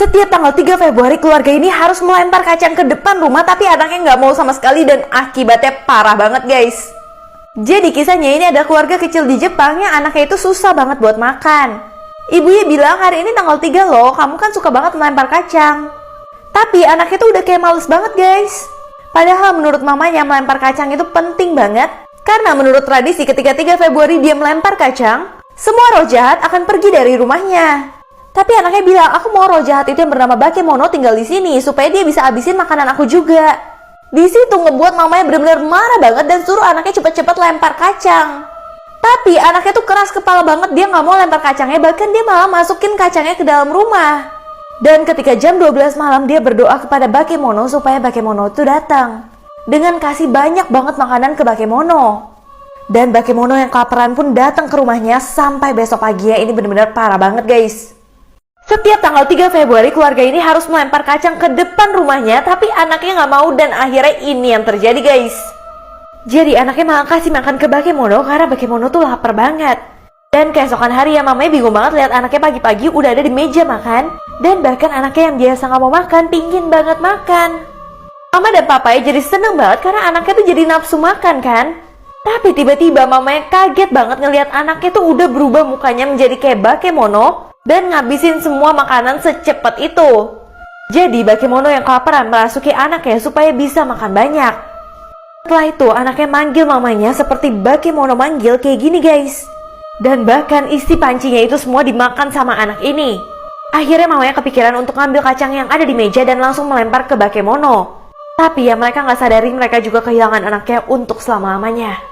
Setiap tanggal 3 Februari keluarga ini harus melempar kacang ke depan rumah, tapi anaknya nggak mau sama sekali dan akibatnya parah banget guys. Jadi kisahnya ini ada keluarga kecil di Jepang yang anaknya itu susah banget buat makan. Ibunya bilang hari ini tanggal 3 loh, kamu kan suka banget melempar kacang. Tapi anaknya tuh udah kayak males banget guys. Padahal menurut mamanya melempar kacang itu penting banget. Karena menurut tradisi ketika 3 Februari dia melempar kacang, semua roh jahat akan pergi dari rumahnya. Tapi anaknya bilang, aku mau roh jahat itu yang bernama Bakemono tinggal di sini supaya dia bisa habisin makanan aku juga. Di situ ngebuat mamanya benar-benar marah banget dan suruh anaknya cepet-cepet lempar kacang. Tapi anaknya tuh keras kepala banget, dia nggak mau lempar kacangnya, bahkan dia malah masukin kacangnya ke dalam rumah. Dan ketika jam 12 malam dia berdoa kepada Bakemono supaya Bakemono tuh datang dengan kasih banyak banget makanan ke Bakemono. Dan Bakemono yang kelaparan pun datang ke rumahnya sampai besok paginya. Ini benar-benar parah banget guys. Setiap tanggal 3 Februari keluarga ini harus melempar kacang ke depan rumahnya, tapi anaknya nggak mau dan akhirnya ini yang terjadi guys. Jadi anaknya malah kasih makan ke Bakemono karena Bakemono tuh lapar banget. Dan keesokan hari ya mamanya bingung banget lihat anaknya pagi-pagi udah ada di meja makan. Dan bahkan anaknya yang biasa nggak mau makan, pingin banget makan. Mama dan papanya jadi seneng banget karena anaknya tuh jadi nafsu makan kan. Tapi tiba-tiba mamanya kaget banget ngelihat anaknya tuh udah berubah mukanya menjadi kayak Bakemono dan ngabisin semua makanan secepat itu. Jadi Bakemono yang kelaparan merasuki anaknya supaya bisa makan banyak. Setelah itu anaknya manggil mamanya seperti Bakemono manggil kayak gini guys. Dan bahkan isi pancinya itu semua dimakan sama anak ini. Akhirnya mamanya kepikiran untuk ngambil kacang yang ada di meja dan langsung melempar ke Bakemono. Tapi ya mereka nggak sadari mereka juga kehilangan anaknya untuk selama-lamanya.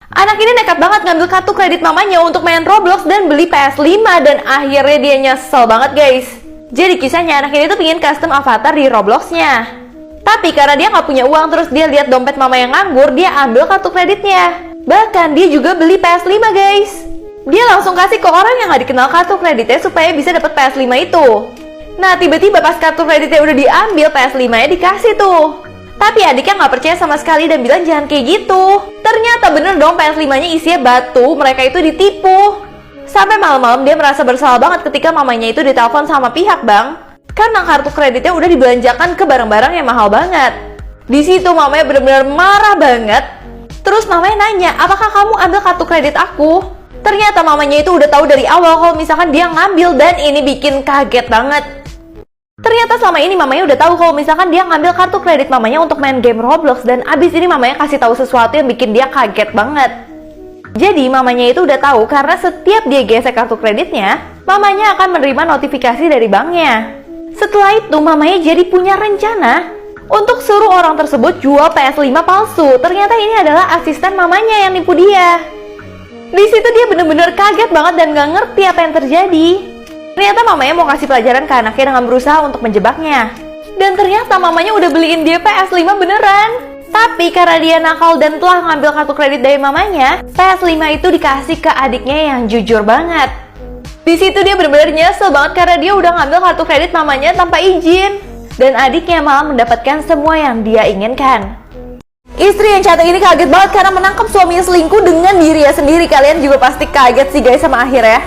Anak ini nekat banget ngambil kartu kredit mamanya untuk main Roblox dan beli PS5 dan akhirnya dia nyesel banget guys. Jadi kisahnya anak ini tuh pengen custom avatar di Robloxnya. Tapi karena dia nggak punya uang terus dia lihat dompet mama yang nganggur, dia ambil kartu kreditnya. Bahkan dia juga beli PS5 guys. Dia langsung kasih ke orang yang nggak dikenal kartu kreditnya supaya bisa dapat PS5 itu. Nah tiba-tiba pas kartu kreditnya udah diambil, PS5-nya dikasih tuh. Tapi adiknya nggak percaya sama sekali dan bilang jangan kayak gitu. Ternyata bener dong PS5-nya isinya batu, mereka itu ditipu. Sampai malam-malam dia merasa bersalah banget ketika mamanya itu ditelepon sama pihak bank karena kartu kreditnya udah dibelanjakan ke barang-barang yang mahal banget. Di situ mamanya benar-benar marah banget. Terus mamanya nanya, apakah kamu ambil kartu kredit aku? Ternyata mamanya itu udah tahu dari awal kalau misalkan dia ngambil dan ini bikin kaget banget. Ternyata selama ini mamanya udah tahu kalau misalkan dia ngambil kartu kredit mamanya untuk main game Roblox dan abis ini mamanya kasih tahu sesuatu yang bikin dia kaget banget. Jadi mamanya itu udah tahu karena setiap dia gesek kartu kreditnya, mamanya akan menerima notifikasi dari banknya. Setelah itu mamanya jadi punya rencana untuk suruh orang tersebut jual PS5 palsu. Ternyata ini adalah asisten mamanya yang nipu dia. Di situ dia bener-bener kaget banget dan gak ngerti apa yang terjadi. Ternyata mamanya mau kasih pelajaran ke anaknya dengan berusaha untuk menjebaknya. Dan ternyata mamanya udah beliin dia PS5 beneran. Tapi karena dia nakal dan telah ngambil kartu kredit dari mamanya, PS5 itu dikasih ke adiknya yang jujur banget. Di situ dia bener-bener nyesel banget karena dia udah ngambil kartu kredit mamanya tanpa izin. Dan adiknya malah mendapatkan semua yang dia inginkan. Istri yang cantik ini kaget banget karena menangkap suaminya selingkuh dengan dirinya sendiri. Kalian juga pasti kaget sih guys sama akhirnya.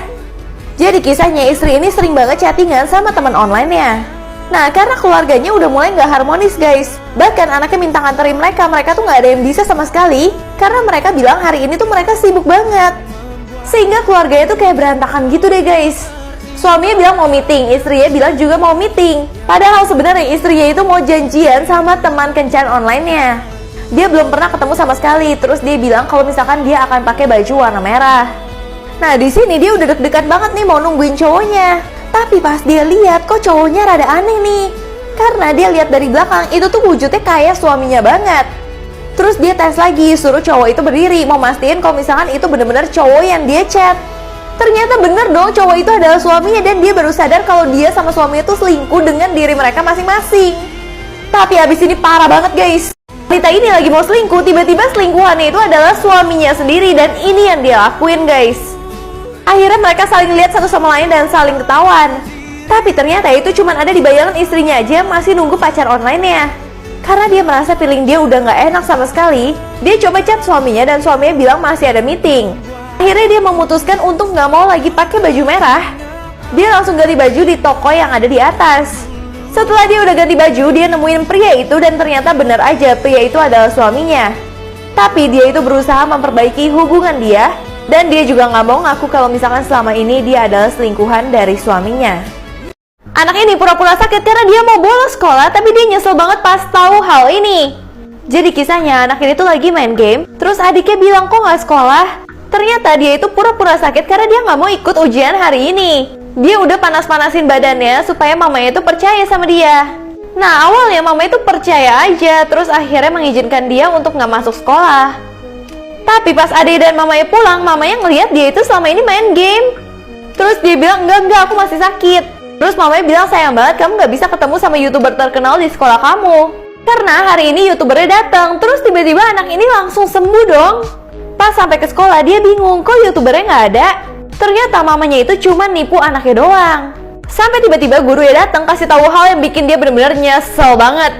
Jadi kisahnya istri ini sering banget chattingan sama teman online-nya. Nah karena keluarganya udah mulai nggak harmonis guys. Bahkan anaknya minta nganterin mereka tuh nggak ada yang bisa sama sekali. Karena mereka bilang hari ini tuh mereka sibuk banget. Sehingga keluarganya tuh kayak berantakan gitu deh guys. Suaminya bilang mau meeting, istrinya bilang juga mau meeting. Padahal sebenarnya istrinya itu mau janjian sama teman kencan online-nya. Dia belum pernah ketemu sama sekali. Terus dia bilang kalau misalkan dia akan pakai baju warna merah. Nah di sini dia udah deg-degan banget nih mau nungguin cowoknya. Tapi pas dia lihat kok cowoknya rada aneh nih. Karena dia lihat dari belakang itu tuh wujudnya kayak suaminya banget. Terus dia tes lagi, suruh cowok itu berdiri, mau mastiin kalau misalkan itu bener-bener cowok yang dia chat. Ternyata bener dong cowok itu adalah suaminya dan dia baru sadar kalau dia sama suaminya tuh selingkuh dengan diri mereka masing-masing. Tapi abis ini parah banget guys. Wanita ini lagi mau selingkuh, tiba-tiba selingkuhannya itu adalah suaminya sendiri dan ini yang dia lakuin guys. Akhirnya mereka saling lihat satu sama lain dan saling ketahuan. Tapi ternyata itu cuma ada di bayangan istrinya aja yang masih nunggu pacar online-nya. Karena dia merasa feeling dia udah gak enak sama sekali, dia coba chat suaminya dan suaminya bilang masih ada meeting. Akhirnya dia memutuskan untuk gak mau lagi pakai baju merah. Dia langsung ganti baju di toko yang ada di atas. Setelah dia udah ganti baju, dia nemuin pria itu dan ternyata benar aja pria itu adalah suaminya. Tapi dia itu berusaha memperbaiki hubungan dia, dan dia juga nggak mau ngaku kalau misalkan selama ini dia adalah selingkuhan dari suaminya. Anak ini pura-pura sakit karena dia mau bolos sekolah, tapi dia nyesel banget pas tahu hal ini. Jadi kisahnya, anak ini tuh lagi main game, terus adiknya bilang kok nggak sekolah. Ternyata dia itu pura-pura sakit karena dia nggak mau ikut ujian hari ini. Dia udah panas-panasin badannya supaya mamanya itu percaya sama dia. Nah, awalnya mamanya itu percaya aja, terus akhirnya mengizinkan dia untuk nggak masuk sekolah. Tapi pas adik dan mamanya pulang, mamanya ngelihat dia itu selama ini main game. Terus dia bilang, enggak, aku masih sakit. Terus mamanya bilang, sayang banget kamu nggak bisa ketemu sama YouTuber terkenal di sekolah kamu. Karena hari ini YouTubernya datang, terus tiba-tiba anak ini langsung sembuh dong. Pas sampai ke sekolah dia bingung kok YouTubernya nggak ada. Ternyata mamanya itu cuma nipu anaknya doang. Sampai tiba-tiba gurunya datang kasih tahu hal yang bikin dia benar-benar nyesel banget.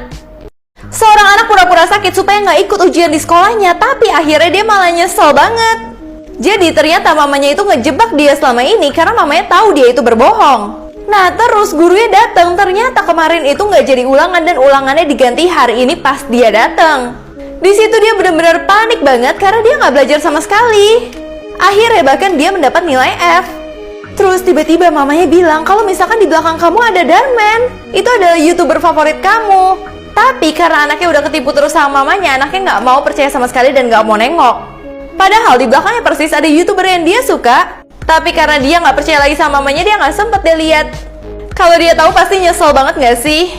Seorang anak pura-pura sakit supaya nggak ikut ujian di sekolahnya, tapi akhirnya dia malah nyesel banget. Jadi ternyata mamanya itu ngejebak dia selama ini karena mamanya tahu dia itu berbohong. Nah terus gurunya datang, ternyata kemarin itu nggak jadi ulangan dan ulangannya diganti hari ini pas dia datang. Di situ dia benar-benar panik banget karena dia nggak belajar sama sekali. Akhirnya bahkan dia mendapat nilai F. Terus tiba-tiba mamanya bilang kalau misalkan di belakang kamu ada Darman, itu adalah YouTuber favorit kamu. Tapi karena anaknya udah ketipu terus sama mamanya, anaknya nggak mau percaya sama sekali dan nggak mau nengok. Padahal di belakangnya persis ada YouTuber yang dia suka. Tapi karena dia nggak percaya lagi sama mamanya, dia nggak sempet dia lihat. Kalau dia tahu pasti nyesel banget nggak sih?